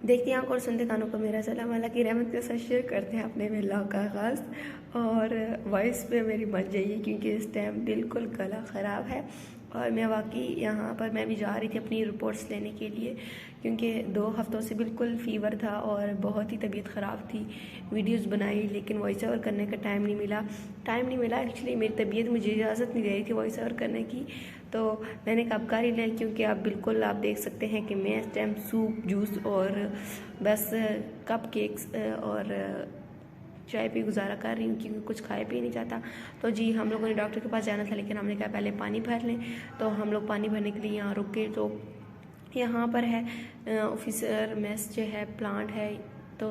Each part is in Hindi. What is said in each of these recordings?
देखती आंख और सुनते कानों को मेरा सलाम। अल्लाह की रहमत के साथ शेयर करते हैं अपने व्लॉग का आगाज़। और वॉइस पे मेरी बच जाइए क्योंकि इस टाइम बिल्कुल गला ख़राब है। और मैं वाकई यहाँ पर मैं भी जा रही थी अपनी रिपोर्ट्स लेने के लिए क्योंकि 2 हफ्तों से बिल्कुल फ़ीवर था और बहुत ही तबीयत ख़राब थी। वीडियोस बनाई लेकिन वॉइस ओवर करने का टाइम नहीं मिला। एक्चुअली मेरी तबीयत मुझे इजाज़त नहीं दे रही थी वॉइस ओवर करने की, तो मैंने कब कर ही लिया क्योंकि आप देख सकते हैं कि मैं इस टाइम सूप जूस और बस कप केक्स और चाय पे गुजारा कर रही हूँ क्योंकि कुछ खाए पी नहीं जाता। तो जी हम लोगों ने डॉक्टर के पास जाना था लेकिन हमने कहा पहले पानी भर लें, तो हम लोग पानी भरने के लिए यहाँ रुके। तो यहाँ पर है ऑफिसर मेस जो है प्लांट है, तो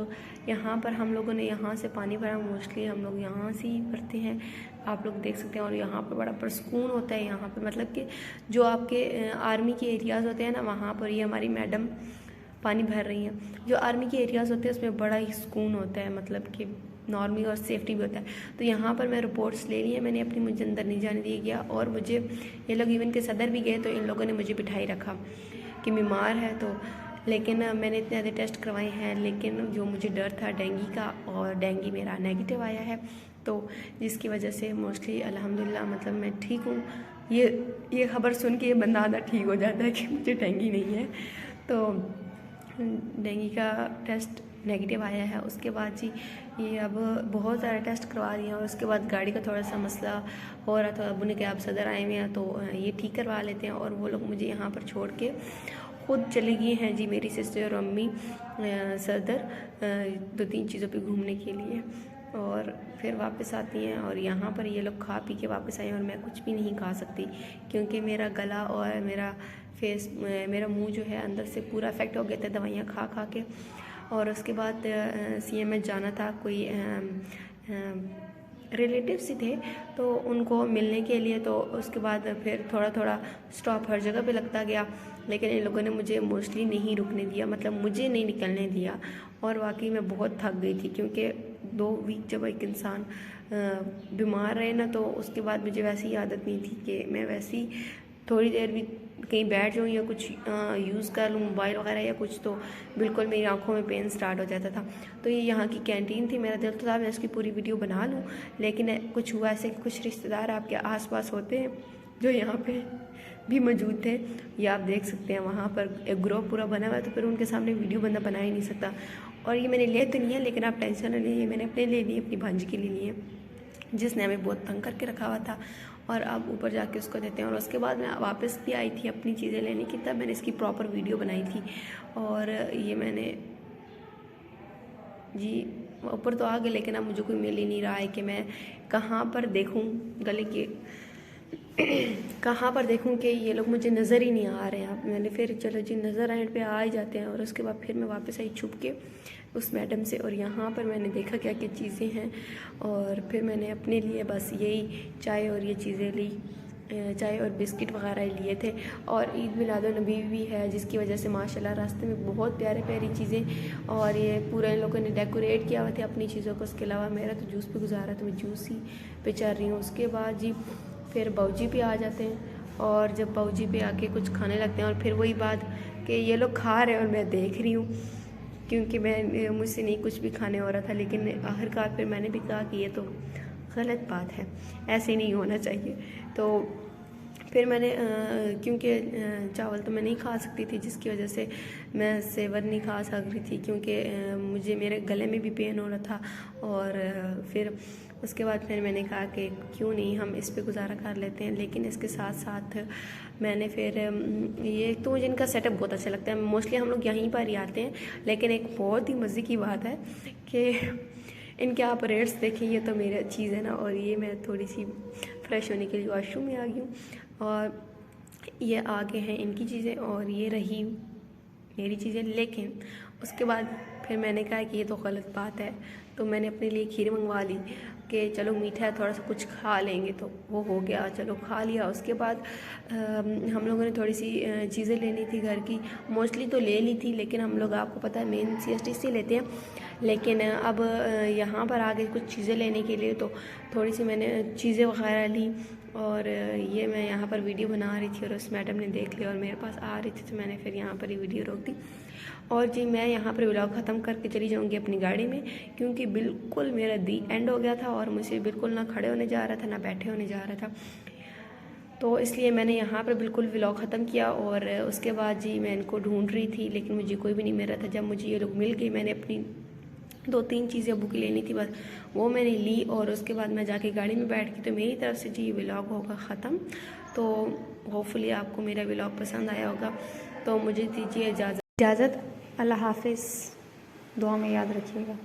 यहाँ पर हम लोगों ने यहाँ से पानी भरा। मोस्टली हम लोग यहाँ से ही भरते हैं, आप लोग देख सकते हैं। और यहाँ पर बड़ा परसकून होता है यहाँ पर, मतलब कि जो आपके आर्मी के एरियाज़ होते हैं ना, वहाँ पर ये हमारी मैडम पानी भर रही हैं। जो आर्मी के एरियाज़ होते हैं उसमें बड़ा ही सुकून होता है, मतलब कि नॉर्मली और सेफ्टी भी होता है। तो यहाँ पर मैं रिपोर्ट्स ले ली है मैंने अपनी, मुझे अंदर नहीं जाने दिया गया। और मुझे ये लोग इवन के सदर भी गए तो इन लोगों ने मुझे बिठाई रखा कि बीमार है तो, लेकिन मैंने इतने ज़्यादा टेस्ट करवाए हैं लेकिन जो मुझे डर था डेंगू का, और डेंगू मेरा नेगेटिव आया है, तो जिसकी वजह से मोस्टली अल्हम्दुलिल्लाह मतलब मैं ठीक हूँ। ये खबर सुन के ये बंदा आधा ठीक हो जाता है कि मुझे डेंगू नहीं है। तो डेंगू का टेस्ट नेगेटिव आया है। उसके बाद जी ये अब बहुत सारे टेस्ट करवा दिए और उसके बाद गाड़ी का थोड़ा सा मसला हो रहा था। अबू ने कहा आप सदर आए हुए हैं तो ये ठीक करवा लेते हैं, और वो लोग मुझे यहाँ पर छोड़ के खुद चली गई हैं जी मेरी सिस्टर और अम्मी सदर 2-3 चीज़ों पे घूमने के लिए, और फिर वापस आती हैं। और यहाँ पर ये लोग खा पी के वापस आए और मैं कुछ भी नहीं खा सकती क्योंकि मेरा गला और मेरा मुंह जो है अंदर से पूरा अफेक्ट हो गया था दवाइयाँ खा खा के। और उसके बाद CMH जाना था, कोई रिलेटिव्स ही थे तो उनको मिलने के लिए, तो उसके बाद फिर थोड़ा थोड़ा स्टॉप हर जगह पे लगता गया, लेकिन इन लोगों ने मुझे मोस्टली नहीं रुकने दिया, मतलब मुझे नहीं निकलने दिया। और वाकई मैं बहुत थक गई थी क्योंकि 2 वीक जब एक इंसान बीमार रहे ना, तो उसके बाद मुझे वैसी आदत नहीं थी कि मैं वैसी थोड़ी देर भी कहीं बैठ जाऊँ या कुछ यूज़ कर लूँ मोबाइल वगैरह या कुछ, तो बिल्कुल मेरी आंखों में पेन स्टार्ट हो जाता था। तो ये यहाँ की कैंटीन थी, मेरा दिल तो था मैं इसकी पूरी वीडियो बना लूँ, लेकिन कुछ हुआ ऐसे कि कुछ रिश्तेदार आपके आसपास होते हैं जो यहाँ पे भी मौजूद थे। ये आप देख सकते हैं वहाँ पर एक ग्रुप पूरा बना हुआ है, तो फिर उनके सामने वीडियो बंदा बना ही नहीं सकता। और ये मैंने ले तो नहीं है लेकिन आप टेंशन न लीजिए, मैंने अपने ले लिए, अपनी भांजी के लिए लिए जिसने हमें बहुत तंग करके रखा हुआ था, और अब ऊपर जाके उसको देते हैं। और उसके बाद मैं वापस भी आई थी अपनी चीज़ें लेने की, तब मैंने इसकी प्रॉपर वीडियो बनाई थी। और ये मैंने जी ऊपर तो आ गए लेकिन अब मुझे कोई मिल ही नहीं रहा है कि मैं कहाँ पर देखूँ गले के कहाँ पर देखूँ कि ये लोग मुझे नज़र ही नहीं आ रहे हैं। मैंने फिर चलो जी नज़र आने पे आ ही जाते हैं, और उसके बाद फिर मैं वापस आई छुप के उस मैडम से, और यहाँ पर मैंने देखा क्या क्या चीज़ें हैं, और फिर मैंने अपने लिए बस यही चाय और ये चीज़ें ली, चाय और बिस्किट वगैरह लिए थे। और ईद मिलादुन्नबी भी है जिसकी वजह से माशाल्लाह रास्ते में बहुत प्यारे प्यारी चीज़ें, और ये पूरा इन लोगों ने डेकोरेट किया हुआ था अपनी चीज़ों को। उसके अलावा मेरा तो जूस पे गुजारा, तो मैं जूस ही पे चल रही हूँ। उसके बाद जी फिर बाऊजी पे आ जाते हैं, और जब बाऊजी पे आके कुछ खाने लगते हैं, और फिर वही बात कि ये लोग खा रहे हैं और मैं देख रही हूँ क्योंकि मुझसे नहीं कुछ भी खाने हो रहा था। लेकिन आखिरकार फिर मैंने भी कहा कि ये तो गलत बात है, ऐसे नहीं होना चाहिए। तो फिर मैंने क्योंकि चावल तो मैं नहीं खा सकती थी जिसकी वजह से मैं सेवर नहीं खा सक रही थी क्योंकि मुझे मेरे गले में भी पेन हो रहा था। और फिर उसके बाद फिर मैंने कहा कि क्यों नहीं हम इस पे गुजारा कर लेते हैं। लेकिन इसके साथ साथ मैंने फिर ये तो मुझे इनका सेटअप बहुत अच्छा लगता है। मोस्टली हम लोग यहीं पर ही आते हैं, लेकिन एक बहुत ही मज़े की बात है कि इनके आप रेट्स देखें, ये तो मेरी चीज़ है ना। और ये मैं थोड़ी सी फ्रेश होने के लिए वॉशरूम में आ गई हूँ, और ये आगे हैं इनकी चीज़ें और ये रही मेरी चीज़ें। लेकिन उसके बाद फिर मैंने कहा कि ये तो गलत बात है, तो मैंने अपने लिए खीर मंगवा ली कि चलो मीठा है थोड़ा सा कुछ खा लेंगे, तो वो हो गया, चलो खा लिया। उसके बाद हम लोगों ने थोड़ी सी चीज़ें लेनी थी घर की, मोस्टली तो ले ली थी, लेकिन हम लोग आपको पता है मेन CST से लेते हैं। लेकिन अब यहाँ पर आ गए कुछ चीज़ें लेने के लिए, तो थोड़ी सी मैंने चीज़ें वगैरह ली, और ये मैं यहाँ पर वीडियो बना रही थी और उस मैडम ने देख लिया और मेरे पास आ रही थी, तो मैंने फिर यहाँ पर ही वीडियो रोक दी। और जी मैं यहाँ पर व्लॉग ख़त्म करके चली जाऊँगी अपनी गाड़ी में, क्योंकि बिल्कुल मेरा दी एंड हो गया था और मुझे बिल्कुल ना खड़े होने जा रहा था ना बैठे होने जा रहा था। तो इसलिए मैंने यहाँ पर बिल्कुल व्लॉग ख़त्म किया। और उसके बाद जी मैं इनको ढूंढ रही थी लेकिन मुझे कोई भी नहीं मिल रहा था। जब मुझे ये लोग मिल गए, मैंने अपनी 2-3 चीज़ें अबू की लेनी थी बस, वो मैंने ली और उसके बाद मैं जाके गाड़ी में बैठ गई। तो मेरी तरफ से जी ये व्लॉग होगा ख़त्म। तो होपफुली आपको मेरा व्लॉग पसंद आया होगा। तो मुझे दीजिए इजाज़त। अल्लाह हाफिज़, दुआ में याद रखिएगा।